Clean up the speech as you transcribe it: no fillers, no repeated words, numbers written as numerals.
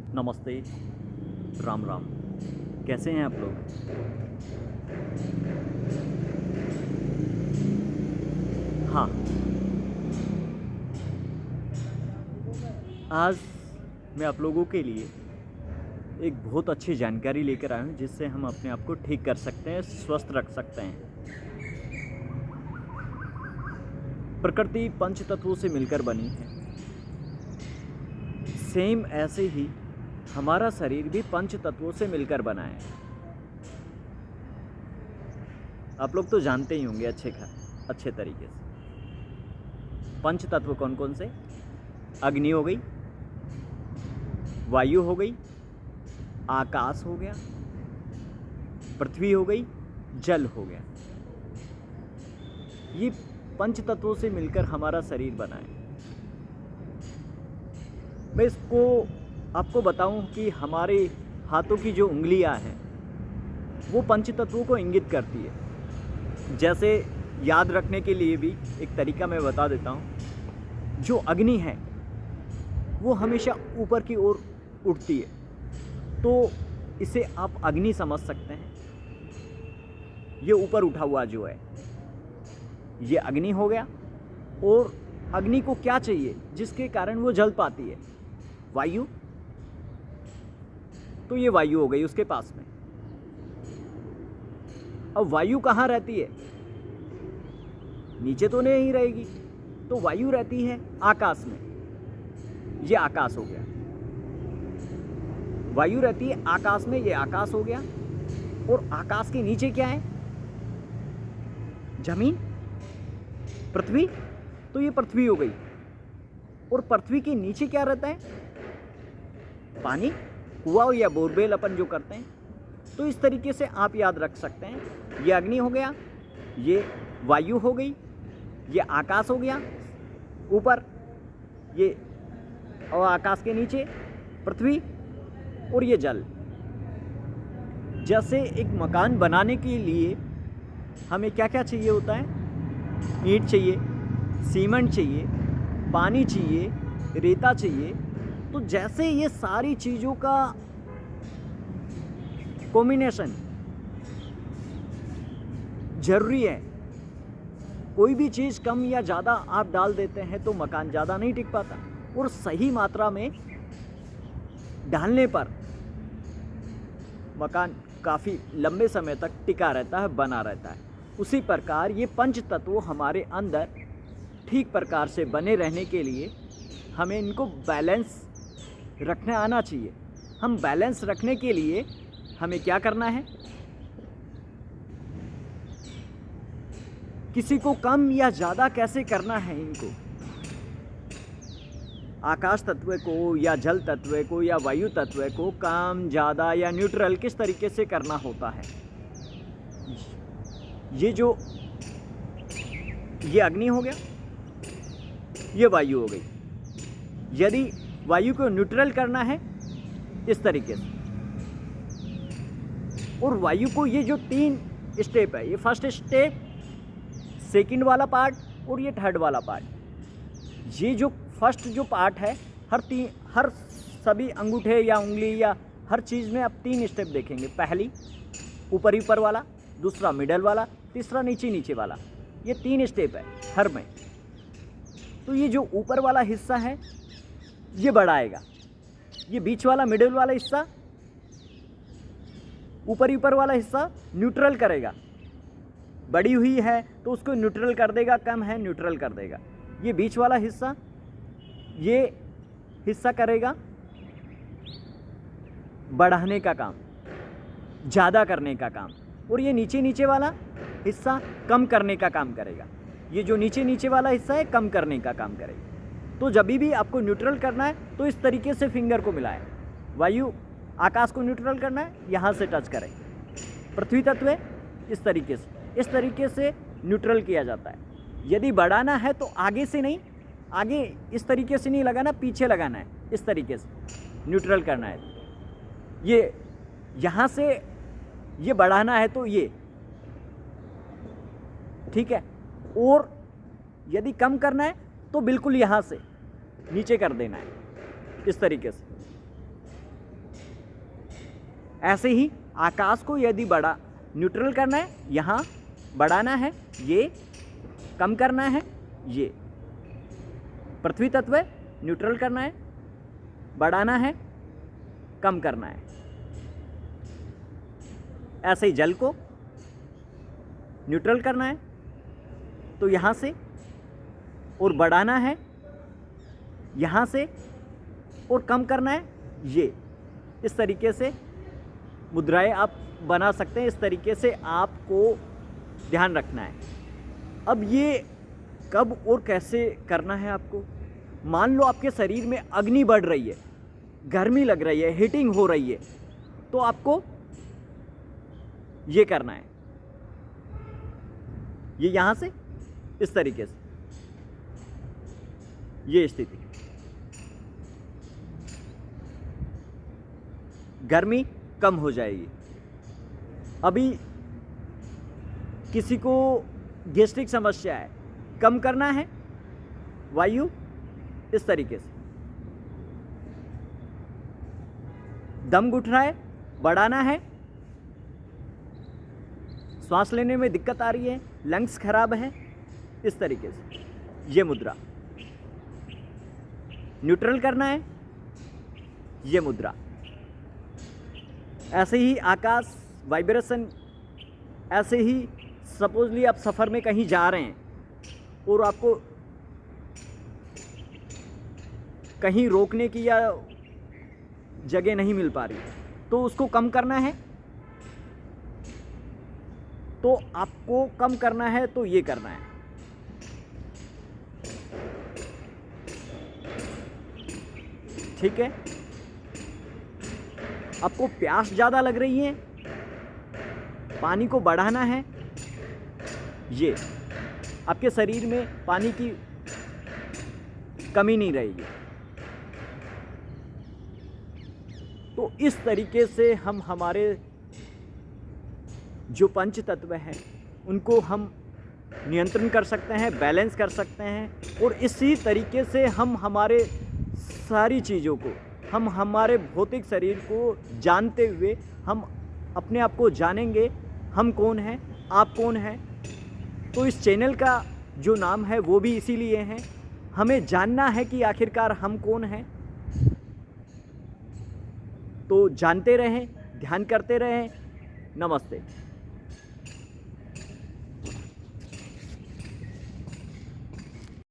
नमस्ते, राम राम। कैसे हैं आप लोग? हाँ, आज मैं आप लोगों के लिए एक बहुत अच्छी जानकारी लेकर आया हूँ जिससे हम अपने आप को ठीक कर सकते हैं, स्वस्थ रख सकते हैं। प्रकृति पंच तत्वों से मिलकर बनी है। सेम ऐसे ही हमारा शरीर भी पंच तत्वों से मिलकर बना है। आप लोग तो जानते ही होंगे अच्छे तरीके से। पंच तत्व कौन कौन से? अग्नि हो गई, वायु हो गई, आकाश हो गया, पृथ्वी हो गई, जल हो गया। ये पंच तत्वों से मिलकर हमारा शरीर बना है। मैं इसको आपको बताऊं कि हमारे हाथों की जो उंगलियां हैं वो पंच तत्वों को इंगित करती है। जैसे याद रखने के लिए भी एक तरीका मैं बता देता हूं। जो अग्नि है वो हमेशा ऊपर की ओर उठती है, तो इसे आप अग्नि समझ सकते हैं। ये ऊपर उठा हुआ जो है ये अग्नि हो गया। और अग्नि को क्या चाहिए जिसके कारण वो जल पाती है? वायु। तो ये वायु हो गई उसके पास में। अब वायु कहाँ रहती है? नीचे तो नहीं रहेगी, तो वायु रहती है आकाश में। ये आकाश हो गया। वायु रहती है आकाश में, ये आकाश हो गया। और आकाश के नीचे क्या है? जमीन, पृथ्वी। तो ये पृथ्वी हो गई। और पृथ्वी के नीचे क्या रहता है? पानी, कुआं या बोरवेल अपन जो करते हैं। तो इस तरीके से आप याद रख सकते हैं। ये अग्नि हो गया, ये वायु हो गई, ये आकाश हो गया ऊपर, ये और आकाश के नीचे पृथ्वी, और ये जल। जैसे एक मकान बनाने के लिए हमें क्या क्या चाहिए होता है? ईंट चाहिए, सीमेंट चाहिए, पानी चाहिए, रेता चाहिए। तो जैसे ये सारी चीज़ों का कॉम्बिनेशन जरूरी है। कोई भी चीज़ कम या ज़्यादा आप डाल देते हैं तो मकान ज़्यादा नहीं टिक पाता, और सही मात्रा में डालने पर मकान काफ़ी लंबे समय तक टिका रहता है, बना रहता है। उसी प्रकार ये पंच तत्व हमारे अंदर ठीक प्रकार से बने रहने के लिए हमें इनको बैलेंस रखने आना चाहिए। हम बैलेंस रखने के लिए हमें क्या करना है? किसी को कम या ज़्यादा कैसे करना है इनको? आकाश तत्व को या जल तत्व को या वायु तत्व को कम, ज़्यादा या न्यूट्रल किस तरीके से करना होता है? ये अग्नि हो गया, ये वायु हो गई। यदि वायु को न्यूट्रल करना है इस तरीके से, और वायु को ये जो 3 स्टेप है, ये फर्स्ट स्टेप, सेकंड वाला पार्ट और ये थर्ड वाला पार्ट। ये जो फर्स्ट जो पार्ट है, हर सभी अंगूठे या उंगली या हर चीज़ में आप 3 स्टेप देखेंगे। पहली ऊपर वाला, दूसरा मिडल वाला, तीसरा नीचे वाला। ये 3 स्टेप है हर में। तो ये जो ऊपर वाला हिस्सा है ये बढ़ाएगा, ये बीच वाला मिडिल वाला हिस्सा, ऊपर वाला हिस्सा न्यूट्रल करेगा। बड़ी हुई है तो उसको न्यूट्रल कर देगा, कम है न्यूट्रल कर देगा। ये बीच वाला हिस्सा, ये हिस्सा करेगा बढ़ाने का काम, ज़्यादा करने का काम। और ये नीचे वाला हिस्सा कम करने का काम करेगा। ये जो नीचे वाला हिस्सा है कम करने का काम करेगा। तो जब भी आपको न्यूट्रल करना है तो इस तरीके से फिंगर को मिलाएं। वायु आकाश को न्यूट्रल करना है, यहाँ से टच करें। पृथ्वी तत्व इस तरीके से न्यूट्रल किया जाता है। यदि बढ़ाना है तो आगे से नहीं, आगे इस तरीके से नहीं लगाना, पीछे लगाना है। इस तरीके से न्यूट्रल करना है। ये यहाँ से ये बढ़ाना है तो ये ठीक है। और यदि कम करना है तो बिल्कुल यहाँ से नीचे कर देना है इस तरीके से। ऐसे ही आकाश को यदि बड़ा न्यूट्रल करना है, यहाँ बढ़ाना है, ये कम करना है, ये पृथ्वी तत्व न्यूट्रल करना है, बढ़ाना है, कम करना है। ऐसे ही जल को न्यूट्रल करना है तो यहाँ से, और बढ़ाना है यहाँ से, और कम करना है ये। इस तरीके से मुद्राएं आप बना सकते हैं। इस तरीके से आपको ध्यान रखना है। अब ये कब और कैसे करना है आपको, मान लो आपके शरीर में अग्नि बढ़ रही है, गर्मी लग रही है, हीटिंग हो रही है, तो आपको ये करना है, ये यहाँ से इस तरीके से, ये स्थिति, गर्मी कम हो जाएगी। अभी किसी को गैस्ट्रिक समस्या है, कम करना है वायु इस तरीके से, दम घुट रहा है, बढ़ाना है, श्वास लेने में दिक्कत आ रही है, लंग्स खराब है, इस तरीके से ये मुद्रा, न्यूट्रल करना है, ये मुद्रा। ऐसे ही आकाश वाइब्रेशन, ऐसे ही सपोजली आप सफ़र में कहीं जा रहे हैं और आपको कहीं रोकने की या जगह नहीं मिल पा रही, तो उसको कम करना है, तो आपको कम करना है तो ये करना है। ठीक है, आपको प्यास ज़्यादा लग रही है, पानी को बढ़ाना है, ये आपके शरीर में पानी की कमी नहीं रहेगी। तो इस तरीके से हम हमारे जो पंच तत्व हैं उनको हम नियंत्रण कर सकते हैं, बैलेंस कर सकते हैं, और इसी तरीके से हम हमारे सारी चीज़ों को, हम हमारे भौतिक शरीर को जानते हुए हम अपने आप को जानेंगे, हम कौन हैं, आप कौन हैं। तो इस चैनल का जो नाम है वो भी इसीलिए है, हमें जानना है कि आखिरकार हम कौन हैं। तो जानते रहें, ध्यान करते रहें। नमस्ते।